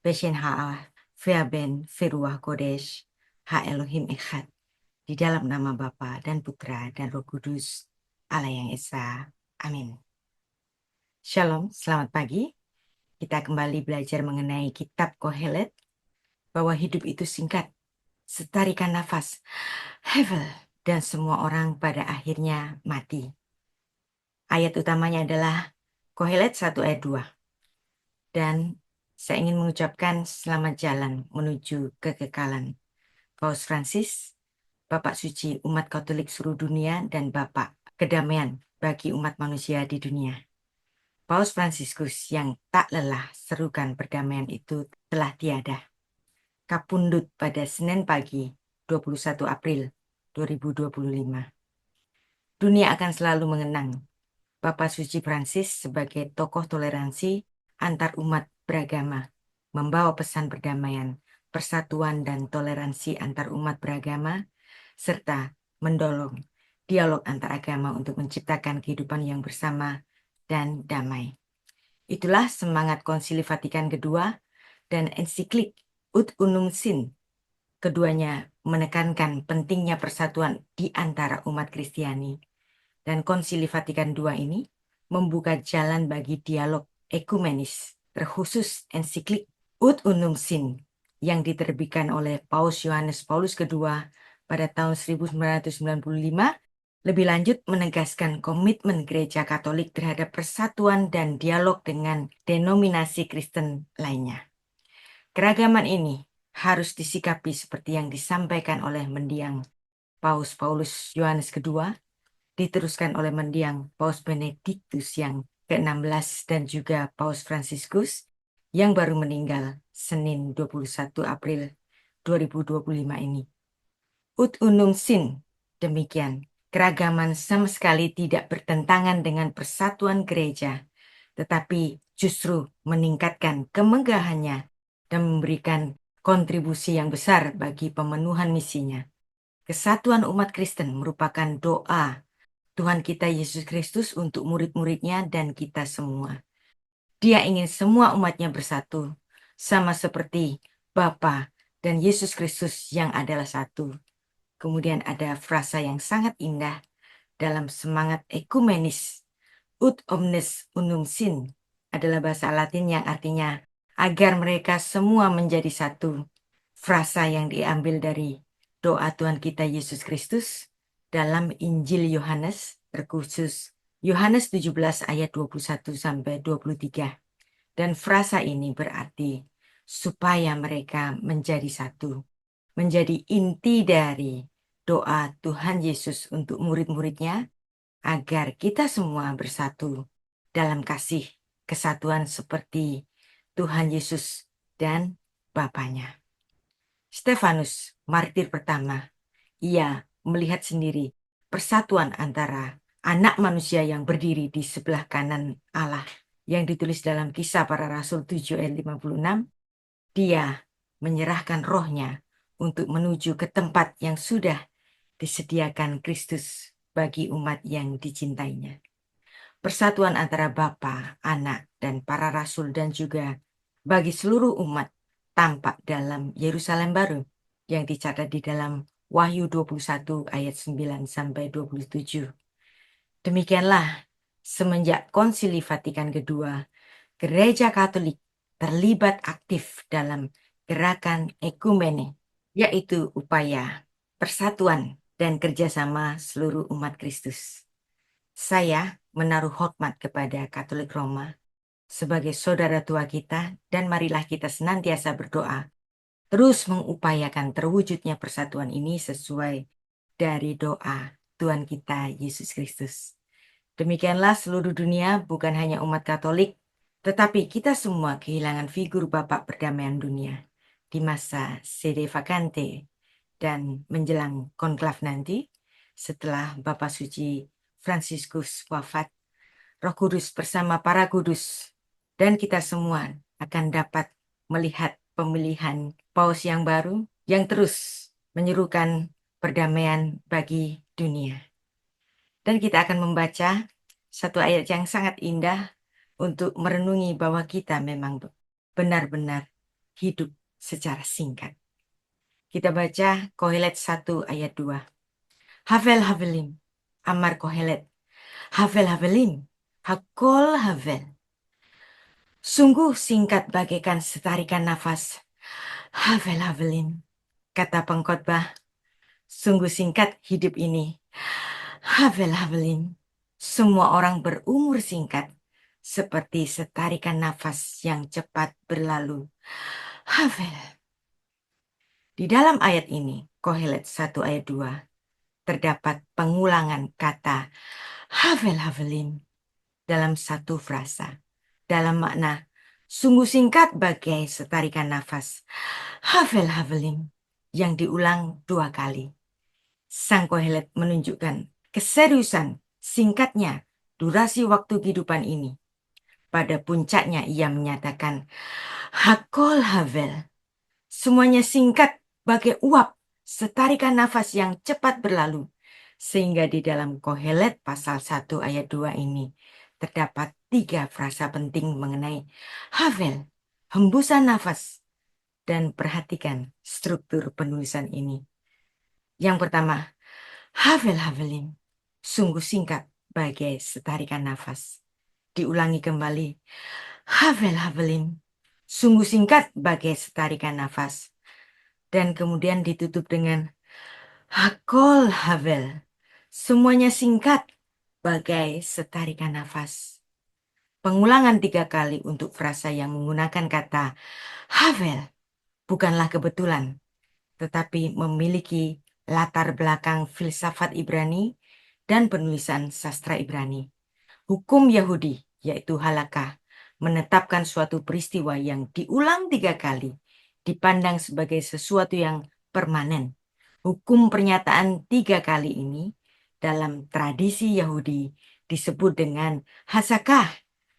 Beshen ha'ah, Feaben, Feruah Kodesh, Ha Elohim Echad, di dalam nama Bapa dan Putra dan Roh Kudus, Allah yang Esa. Amin. Shalom, selamat pagi. Kita kembali belajar mengenai kitab Kohelet, bahwa hidup itu singkat, setarikan nafas, hevel, dan semua orang pada akhirnya mati. Ayat utamanya adalah Kohelet 1 ayat 2. Dan saya ingin mengucapkan selamat jalan menuju kekekalan. Paus Francis, Bapak Suci umat Katolik seluruh dunia dan Bapak kedamaian bagi umat manusia di dunia. Paus Fransiskus yang tak lelah serukan perdamaian itu telah tiada. Kapundut pada Senin pagi 21 April 2025. Dunia akan selalu mengenang Bapak Suci Francis sebagai tokoh toleransi antar umat beragama, membawa pesan perdamaian, persatuan dan toleransi antar umat beragama, serta mendorong dialog antar agama untuk menciptakan kehidupan yang bersama dan damai. Itulah semangat Konsili Vatikan II dan ensiklik Ut Unum Sin. Keduanya menekankan pentingnya persatuan di antara umat Kristiani. Dan Konsili Vatikan II ini membuka jalan bagi dialog ekumenis, terkhusus ensiklik Ut Unum Sin yang diterbitkan oleh Paus Yohanes Paulus II pada tahun 1995, lebih lanjut menegaskan komitmen Gereja Katolik terhadap persatuan dan dialog dengan denominasi Kristen lainnya. Keragaman ini harus disikapi seperti yang disampaikan oleh mendiang Paus Paulus Yohanes II, diteruskan oleh mendiang Paus Benediktus yang ke-16 dan juga Paus Fransiskus yang baru meninggal Senin 21 April 2025 ini. Ut Unum Sin, demikian, keragaman sama sekali tidak bertentangan dengan persatuan gereja, tetapi justru meningkatkan kemegahannya dan memberikan kontribusi yang besar bagi pemenuhan misinya. Kesatuan umat Kristen merupakan doa Tuhan kita Yesus Kristus untuk murid-muridnya dan kita semua. Dia ingin semua umatnya bersatu, sama seperti Bapa dan Yesus Kristus yang adalah satu. Kemudian ada frasa yang sangat indah dalam semangat ekumenis. Ut omnes unum sin adalah bahasa Latin yang artinya agar mereka semua menjadi satu. Frasa yang diambil dari doa Tuhan kita Yesus Kristus dalam Injil Yohanes, terkhusus Yohanes 17 ayat 21 sampai 23. Dan frasa ini berarti supaya mereka menjadi satu, menjadi inti dari doa Tuhan Yesus untuk murid-muridnya, agar kita semua bersatu dalam kasih kesatuan seperti Tuhan Yesus dan Bapanya. Stefanus, martir pertama, ia melihat sendiri persatuan antara anak manusia yang berdiri di sebelah kanan Allah yang ditulis dalam Kisah Para Rasul 7 ayat 56. Dia menyerahkan rohnya untuk menuju ke tempat yang sudah disediakan Kristus bagi umat yang dicintainya. Persatuan antara Bapa, Anak, dan para rasul dan juga bagi seluruh umat tampak dalam Yerusalem baru yang dicatat di dalam Wahyu 21 ayat 9 sampai 27. Demikianlah semenjak Konsili Vatikan II, Gereja Katolik terlibat aktif dalam gerakan ekumene, yaitu upaya persatuan dan kerjasama seluruh umat Kristus. Saya menaruh hormat kepada Katolik Roma sebagai saudara tua kita, dan marilah kita senantiasa berdoa, terus mengupayakan terwujudnya persatuan ini sesuai dari doa Tuhan kita Yesus Kristus. Demikianlah seluruh dunia, bukan hanya umat Katolik, tetapi kita semua kehilangan figur Bapak perdamaian dunia di masa sede vacante dan menjelang konklav nanti setelah Bapak Suci Fransiskus wafat. Roh Kudus bersama para kudus dan kita semua akan dapat melihat pemilihan paus yang baru yang terus menyerukan perdamaian bagi dunia. Dan kita akan membaca satu ayat yang sangat indah untuk merenungi bahwa kita memang benar-benar hidup secara singkat. Kita baca Kohelet 1 ayat 2. Havel havelim, Amar Kohelet. Havel havelim, Hakol havel. Sungguh singkat bagaikan setarikan nafas. Havel havelim, kata pengkhotbah. Sungguh singkat hidup ini. Havel havelim, semua orang berumur singkat, seperti setarikan nafas yang cepat berlalu. Havel. Di dalam ayat ini, Kohelet 1 ayat 2, terdapat pengulangan kata Havel havelim dalam satu frasa. Dalam makna, sungguh singkat bagai setarikan nafas. Havel havelim yang diulang 2 kali. Sang Kohelet menunjukkan keseriusan singkatnya durasi waktu kehidupan ini. Pada puncaknya ia menyatakan, Hakol havel, semuanya singkat bagai uap, setarikan nafas yang cepat berlalu. Sehingga di dalam Kohelet pasal 1 ayat 2 ini terdapat 3 frasa penting mengenai havel, hembusan nafas. Dan perhatikan struktur penulisan ini. Yang pertama, havel havelim, sungguh singkat bagai setarikan nafas. Diulangi kembali, havel havelim, sungguh singkat bagai setarikan nafas. Dan kemudian ditutup dengan hakol havel, semuanya singkat bagai setarikan nafas. Pengulangan 3 kali untuk frasa yang menggunakan kata havel bukanlah kebetulan, tetapi memiliki latar belakang filsafat Ibrani dan penulisan sastra Ibrani. Hukum Yahudi, yaitu halakah, menetapkan suatu peristiwa yang diulang 3 kali, dipandang sebagai sesuatu yang permanen. Hukum pernyataan 3 kali ini dalam tradisi Yahudi disebut dengan hasakah,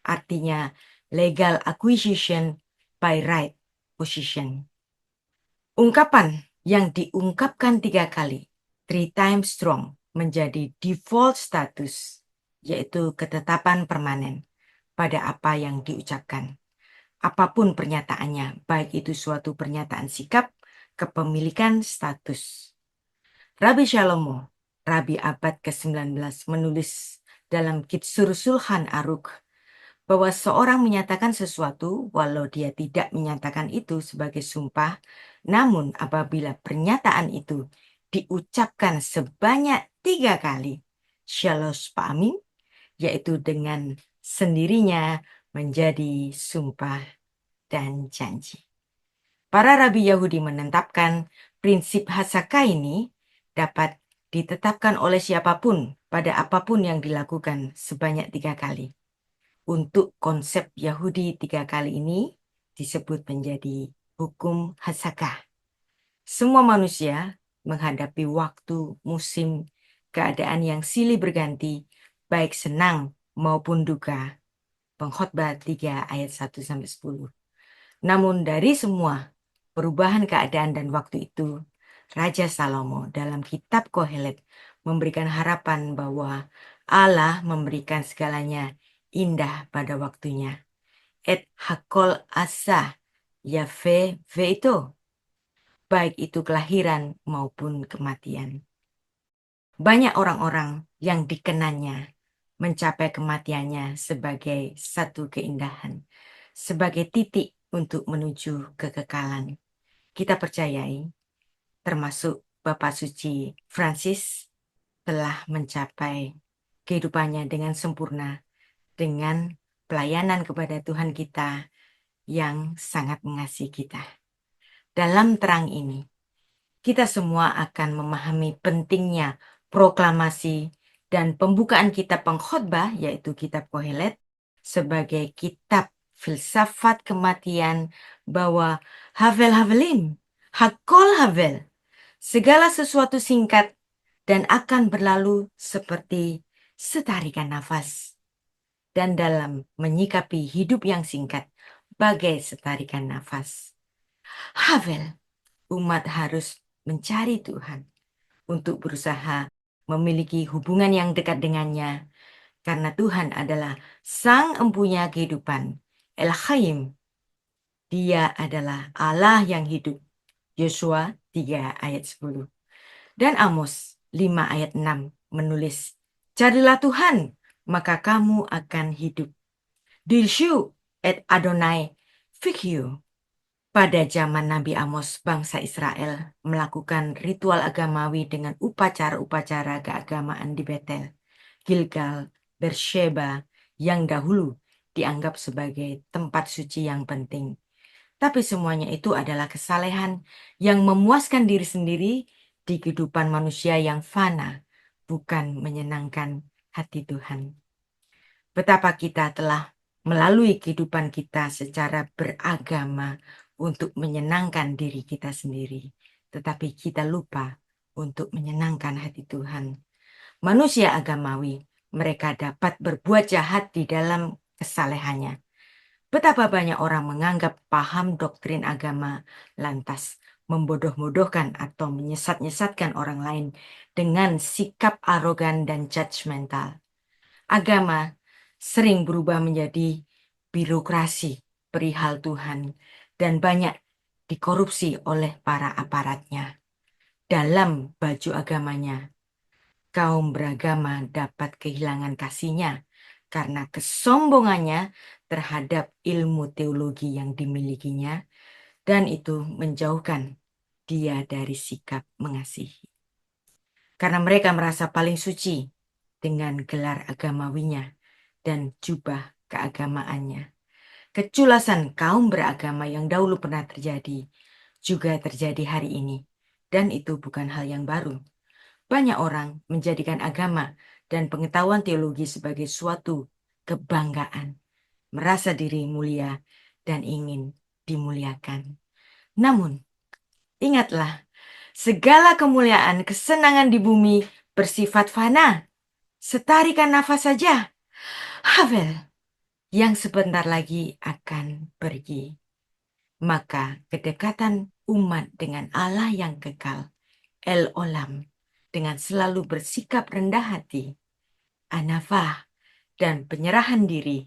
artinya legal acquisition by right possession. Ungkapan yang diungkapkan 3 kali, 3 times strong, menjadi default status, yaitu ketetapan permanen pada apa yang diucapkan. Apapun pernyataannya, baik itu suatu pernyataan sikap, kepemilikan, status. Rabbi Shalomo, Rabi abad ke-19, menulis dalam Kitsur Sulhan Aruch bahwa seorang menyatakan sesuatu walau dia tidak menyatakan itu sebagai sumpah, namun apabila pernyataan itu diucapkan sebanyak 3 kali, shalosh pa'amim, yaitu dengan sendirinya menjadi sumpah dan janji. Para rabi Yahudi menetapkan prinsip hasaka ini dapat ditetapkan oleh siapapun pada apapun yang dilakukan sebanyak 3 kali. Untuk konsep Yahudi 3 kali ini disebut menjadi hukum hasakah. Semua manusia menghadapi waktu, musim, keadaan yang silih berganti, baik senang maupun duka. Pengkhotbah 3 ayat 1-10. Namun dari semua perubahan keadaan dan waktu itu, Raja Salomo dalam kitab Kohelet memberikan harapan bahwa Allah memberikan segalanya indah pada waktunya. Et hakol asa yafe veito, baik itu kelahiran maupun kematian. Banyak orang-orang yang dikenannya mencapai kematiannya sebagai satu keindahan, sebagai titik untuk menuju kekekalan. Kita percayai, termasuk Bapak Suci Francis, telah mencapai kehidupannya dengan sempurna, dengan pelayanan kepada Tuhan kita yang sangat mengasihi kita. Dalam terang ini, kita semua akan memahami pentingnya proklamasi dan pembukaan kitab pengkhotbah, yaitu kitab Kohelet, sebagai kitab filsafat kematian, bahwa havel havelim, hakol havel, segala sesuatu singkat dan akan berlalu seperti setarikan nafas. Dan dalam menyikapi hidup yang singkat bagai setarikan nafas, havel, umat harus mencari Tuhan untuk berusaha memiliki hubungan yang dekat dengannya, karena Tuhan adalah Sang Empunya kehidupan, El Chaim, Dia adalah Allah yang hidup. Yosua 3 ayat 10. Dan Amos 5 ayat 6 menulis, carilah Tuhan, maka kamu akan hidup. Dirshu et Adonai fikhiu. Pada zaman Nabi Amos, bangsa Israel melakukan ritual agamawi dengan upacara-upacara keagamaan di Betel, Gilgal, Bersheba, yang dahulu dianggap sebagai tempat suci yang penting. Tapi semuanya itu adalah kesalehan yang memuaskan diri sendiri di kehidupan manusia yang fana, bukan menyenangkan hati Tuhan. Betapa kita telah melalui kehidupan kita secara beragama untuk menyenangkan diri kita sendiri. Tetapi kita lupa untuk menyenangkan hati Tuhan. Manusia agamawi, mereka dapat berbuat jahat di dalam kesalehannya. Betapa banyak orang menganggap paham doktrin agama lantas membodoh-bodohkan atau menyesat-nyesatkan orang lain dengan sikap arogan dan judgmental. Agama sering berubah menjadi birokrasi perihal Tuhan dan banyak dikorupsi oleh para aparatnya. Dalam baju agamanya, kaum beragama dapat kehilangan kasihnya karena kesombongannya terhadap ilmu teologi yang dimilikinya, dan itu menjauhkan dia dari sikap mengasihi. Karena mereka merasa paling suci dengan gelar agamawinya dan jubah keagamaannya. Keculasan kaum beragama yang dahulu pernah terjadi juga terjadi hari ini, dan itu bukan hal yang baru. Banyak orang menjadikan agama dan pengetahuan teologi sebagai suatu kebanggaan, merasa diri mulia dan ingin dimuliakan. Namun, ingatlah, segala kemuliaan, kesenangan di bumi bersifat fana. Setarikan nafas saja. Havel, yang sebentar lagi akan pergi. Maka kedekatan umat dengan Allah yang kekal, El Olam, dengan selalu bersikap rendah hati, anafah, dan penyerahan diri,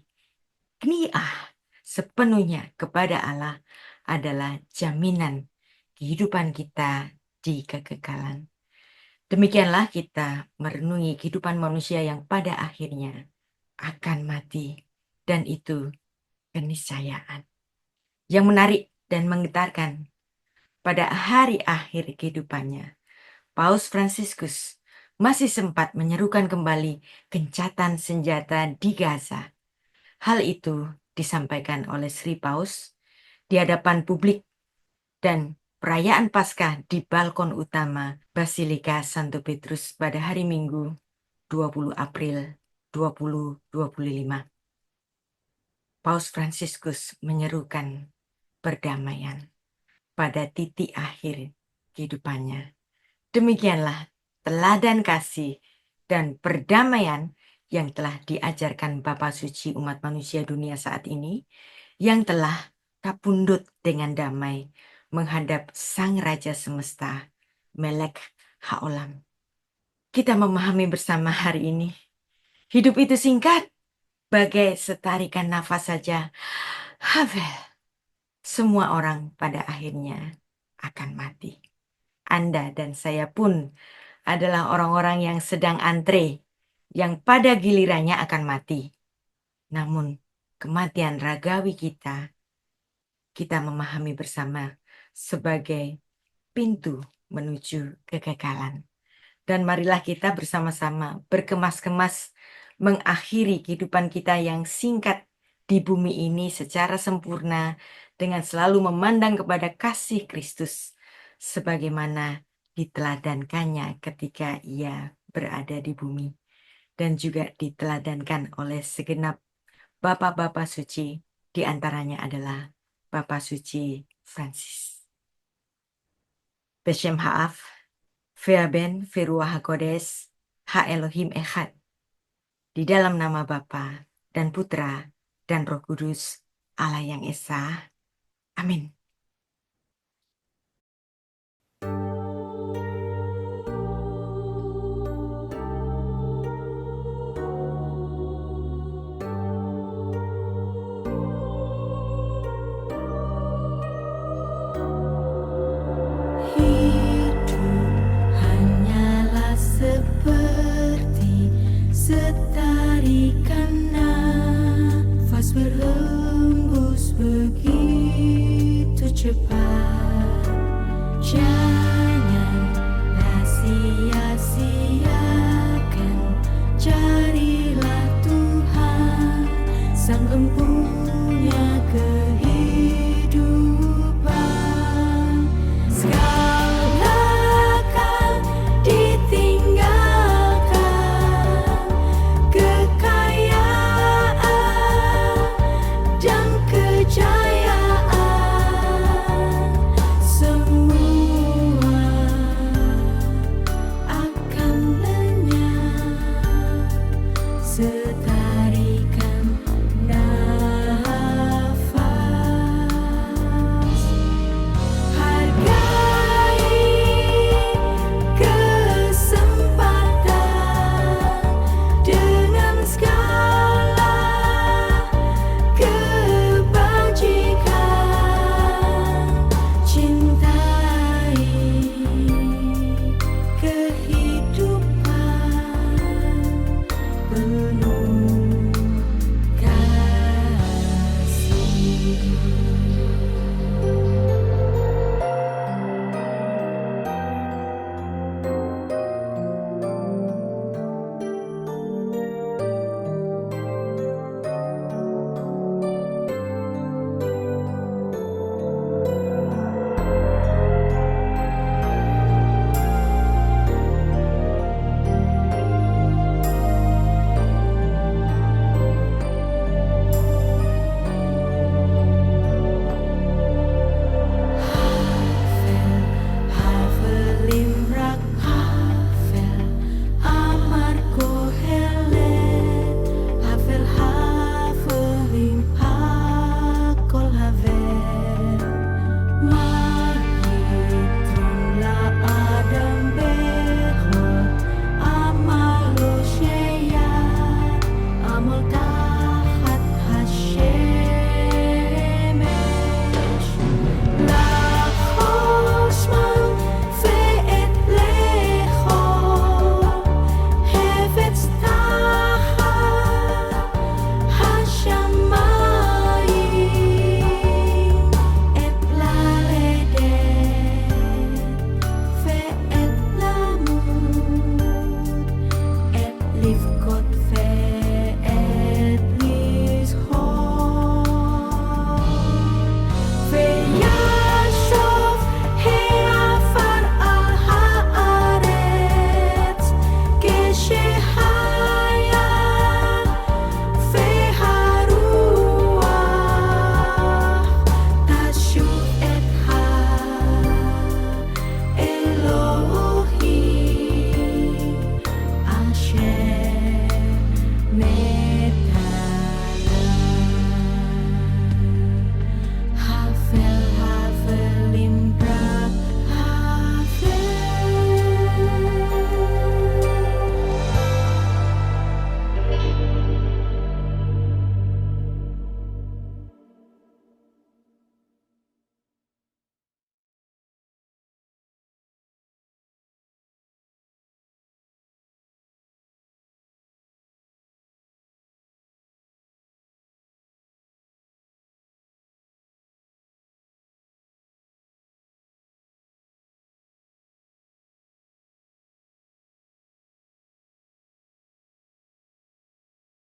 kniah, sepenuhnya kepada Allah adalah jaminan kehidupan kita di kekekalan. Demikianlah kita merenungi kehidupan manusia yang pada akhirnya akan mati, dan itu keniscayaan. Yang menarik dan menggetarkan, pada hari akhir kehidupannya, Paus Fransiskus masih sempat menyerukan kembali gencatan senjata di Gaza. Hal itu disampaikan oleh Sri Paus di hadapan publik dan perayaan Paskah di balkon utama Basilika Santo Petrus pada hari Minggu 20 April 2025. Paus Fransiskus menyerukan perdamaian pada titik akhir kehidupannya. Demikianlah teladan kasih dan perdamaian yang telah diajarkan Bapa Suci umat manusia dunia saat ini, yang telah kapundut dengan damai menghadap Sang Raja Semesta, Melek Haolam. Kita memahami bersama hari ini, hidup itu singkat, bagai setarikan nafas saja. Havel, semua orang pada akhirnya akan mati. Anda dan saya pun adalah orang-orang yang sedang antre, yang pada gilirannya akan mati. Namun, kematian ragawi kita memahami bersama sebagai pintu menuju kekekalan. Dan marilah kita bersama-sama berkemas-kemas mengakhiri kehidupan kita yang singkat di bumi ini secara sempurna dengan selalu memandang kepada kasih Kristus sebagaimana diteladankannya ketika ia berada di bumi, dan juga diteladankan oleh segenap Bapak-Bapak suci, di antaranya adalah Bapak Suci Francis. Beshem Ha'af, Feaben Feruah HaKodes, Ha Elohim Echad. Di dalam nama Bapa dan Putra dan Roh Kudus, Allah yang Esa. Amin. cepat.